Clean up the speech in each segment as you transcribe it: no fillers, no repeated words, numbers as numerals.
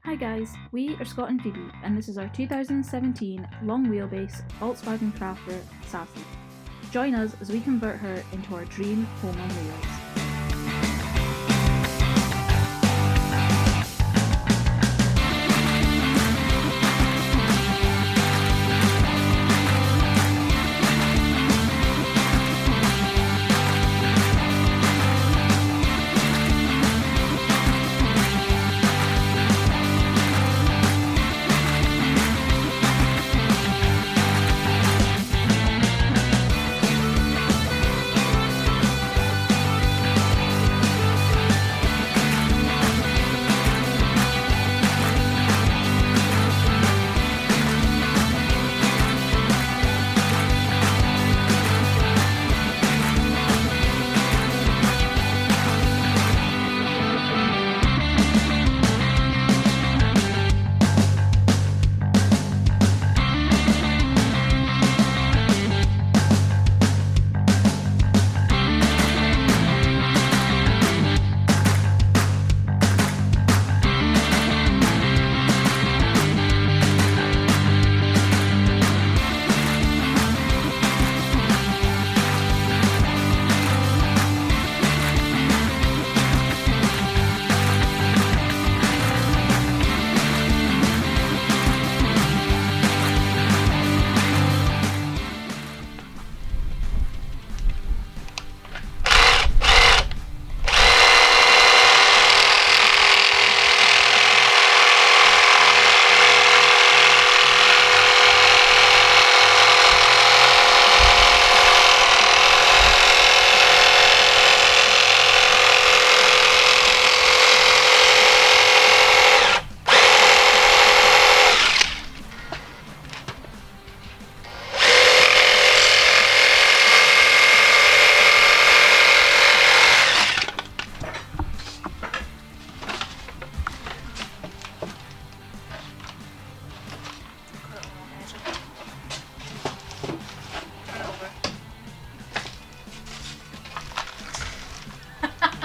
Hi guys, we are Scott and Phoebe, and this is our 2017 long wheelbase Volkswagen Crafter Sassy. Join us as we convert her into our dream home on wheels.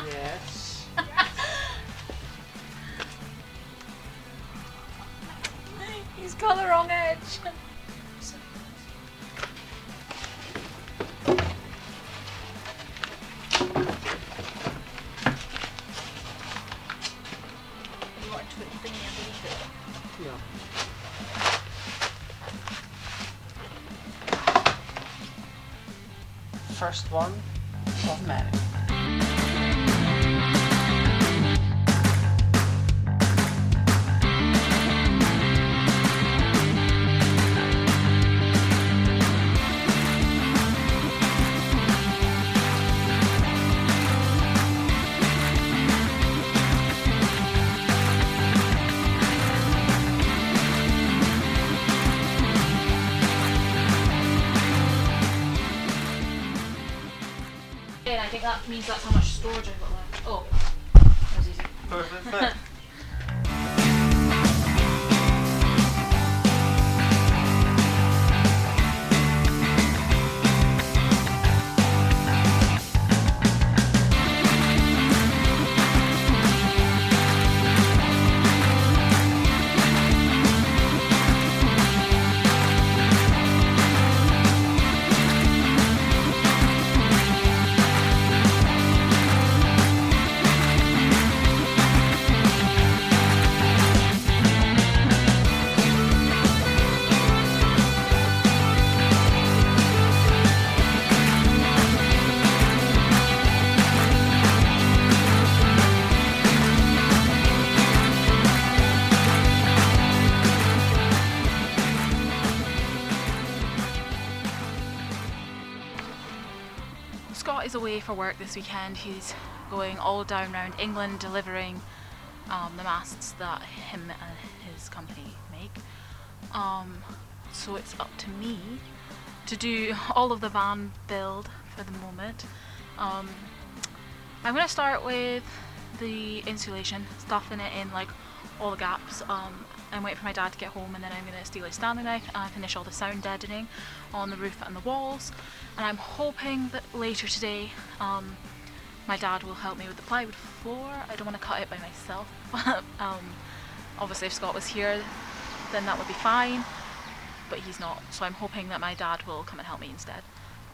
Yes. He's got the wrong edge. You want to put the thingy underneath it? Yeah. First one of many. And I think that means that's how much storage I've got left. Oh, that was easy. Perfect fit. Scott is away for work this weekend. He's going all down around England delivering the masts that him and his company make. So it's up to me to do all of the van build for the moment. I'm going to start with the insulation, stuffing it in like all the gaps. I'm waiting for my dad to get home, and then I'm going to steal his Stanley knife and finish all the sound deadening on the roof and the walls. And I'm hoping that later today my dad will help me with the plywood floor. I don't want to cut it by myself, but Obviously if Scott was here then that would be fine, but he's not, so I'm hoping that my dad will come and help me instead.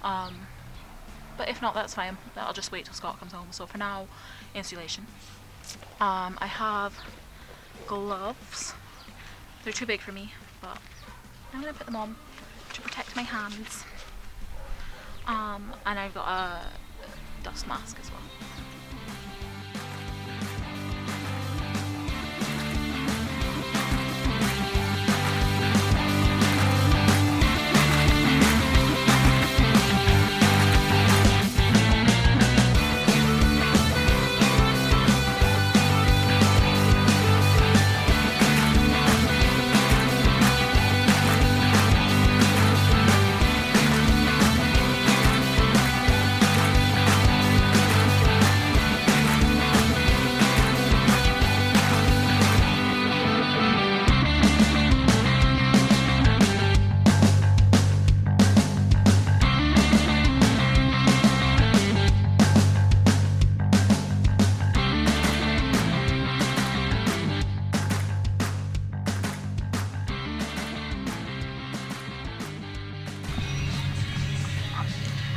But if not, that's fine. I'll just wait till Scott comes home. So for now, insulation. I have gloves. They're too big for me, but I'm going to put them on to protect my hands. And I've got a dust mask as well.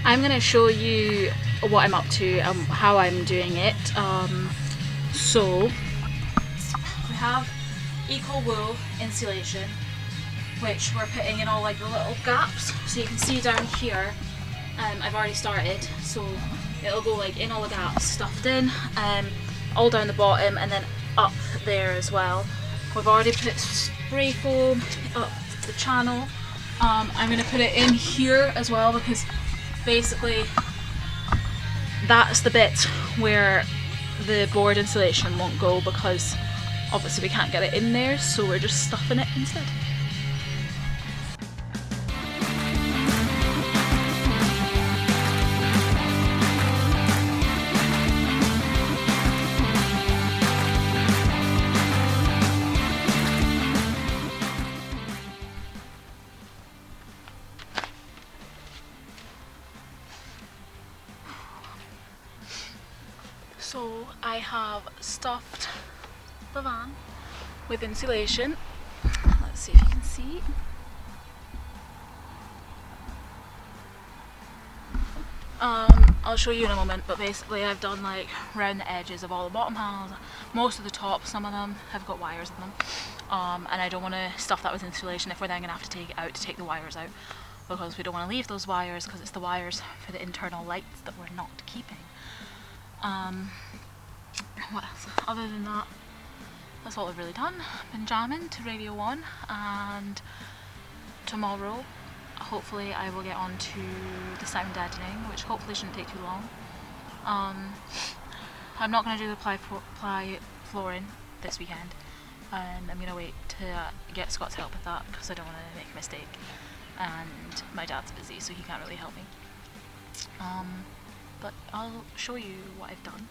I'm going to show you what I'm up to and how I'm doing it. So we have eco wool insulation, which we're putting in all like the little gaps. So you can see down here, I've already started, so it'll go like in all the gaps, stuffed in, all down the bottom and then up there as well. We've already put spray foam up the channel. I'm going to put it in here as well because basically that's the bit where the board insulation won't go, because obviously we can't get it in there, so we're just stuffing it instead. So I have stuffed the van with insulation. Let's see if you can see. I'll show you in a moment, but basically I've done like round the edges of all the bottom panels, most of the top, some of them have got wires in them, and I don't want to stuff that with insulation if we're then going to have to take it out to take the wires out, because we don't want to leave those wires, because it's the wires for the internal lights that we're not keeping. What else? Other than that, that's all I've really done. Been jamming to Radio 1, and tomorrow hopefully I will get on to the sound deadening, which hopefully shouldn't take too long. I'm not going to do the ply flooring this weekend, and I'm going to wait to get Scott's help with that because I don't want to make a mistake, and my dad's busy so he can't really help me. But I'll show you what I've done.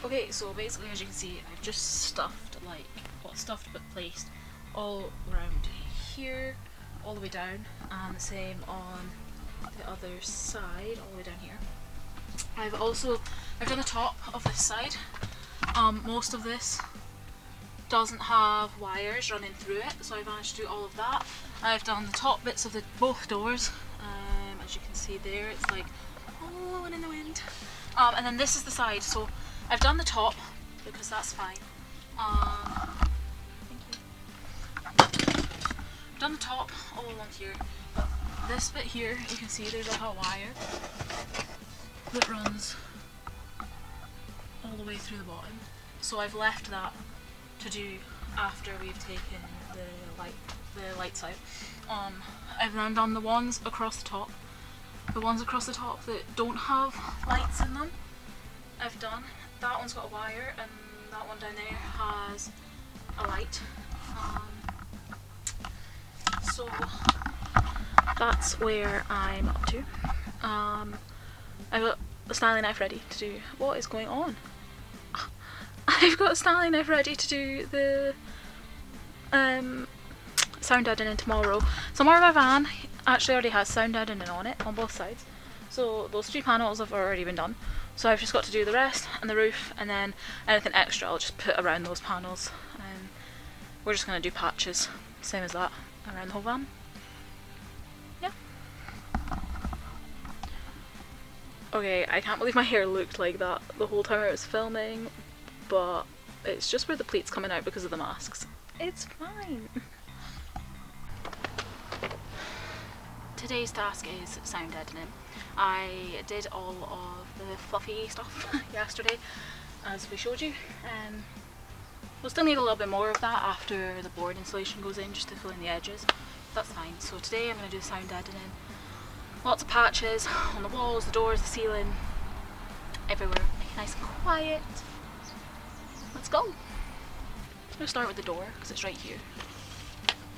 Okay, so basically as you can see, I've just stuffed, like, well, stuffed but placed all around here, all the way down, and the same on the other side, all the way down here. I've done the top of this side. Most of this doesn't have wires running through it, so I managed to do all of that. I've done the top bits of both doors. As you can see there, it's like blowing in the wind. And then this is the side, so I've done the top because that's fine. Thank you. I've done the top all along here. This bit here, you can see there's a hot wire that runs all the way through the bottom. So I've left that to do after we've taken the lights out. I've then done the ones across the top. The ones across the top that don't have lights in them, I've done. That one's got a wire, and that one down there has a light. So that's where I'm up to. I've got a Stanley knife ready to do. What is going on? I've got a Stanley knife ready to do the sound deadening tomorrow. Somewhere in my van actually already has sound deadening on it on both sides, so those 3 panels have already been done. So I've just got to do the rest and the roof, and then anything extra I'll just put around those panels. And we're just going to do patches, same as that, around the whole van. Yeah. Okay, I can't believe my hair looked like that the whole time I was filming, but it's just where the pleat's coming out because of the masks. It's fine. Today's task is sound deadening. I did all of the fluffy stuff yesterday, as we showed you. We'll still need a little bit more of that after the board insulation goes in, just to fill in the edges. That's fine. So today I'm going to do sound deadening. Lots of patches on the walls, the doors, the ceiling, everywhere. Make it nice and quiet. Let's go. I'm going to start with the door because it's right here.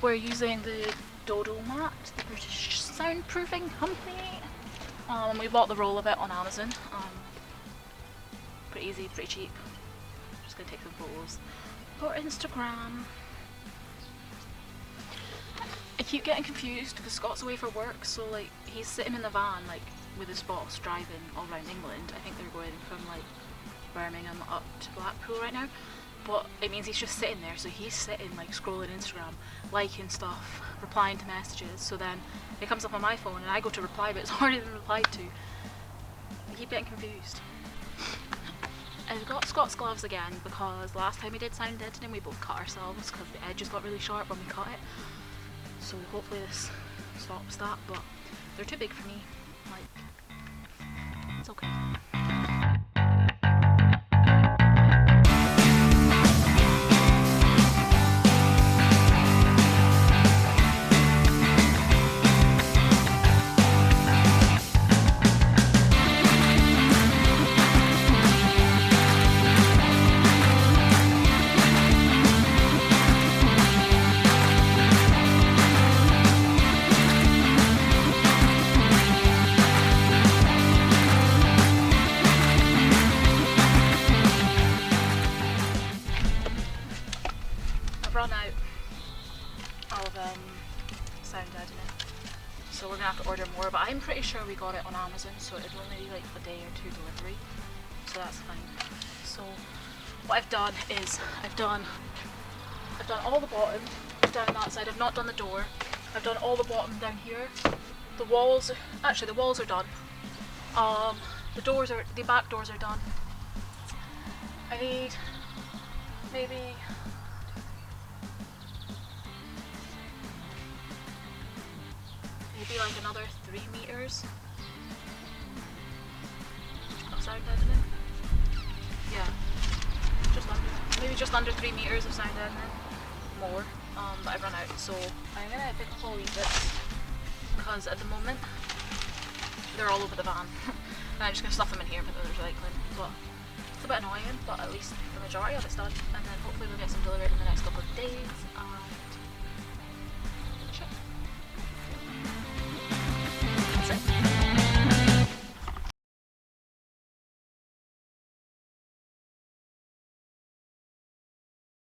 We're using the Dodo mat, the British soundproofing company. We bought the roll of it on Amazon. Pretty easy, pretty cheap. Just gonna take some photos for Instagram. I keep getting confused because Scott's away for work, so like he's sitting in the van like with his boss driving all around England. I think they're going from like Birmingham up to Blackpool right now. But it means he's just sitting there, so he's sitting like scrolling Instagram, liking stuff, replying to messages. So then it comes up on my phone and I go to reply, but it's already been replied to. I keep getting confused. I've got Scott's gloves again because last time we did sound deadening we both cut ourselves because the edges got really sharp when we cut it. So hopefully this stops that, but they're too big for me. Like, it's okay. Run out of sound deadening, so we're gonna have to order more, but I'm pretty sure we got it on Amazon, so it'll only be like a day or two delivery, so that's fine. So what I've done is I've done all the bottom down that side. I've not done the door. I've done all the bottom down here. The walls are done. The back doors are done. I need maybe like another 3 meters of sound deadening. Yeah, maybe just under 3 meters of sound deadening. More, but I've run out, so I'm gonna pick up all these bits because at the moment they're all over the van. And I'm just gonna stuff them in here and put them in the recycling. But it's a bit annoying, but at least the majority of it's done, and then hopefully we'll get some delivered in the next couple of days. That's it.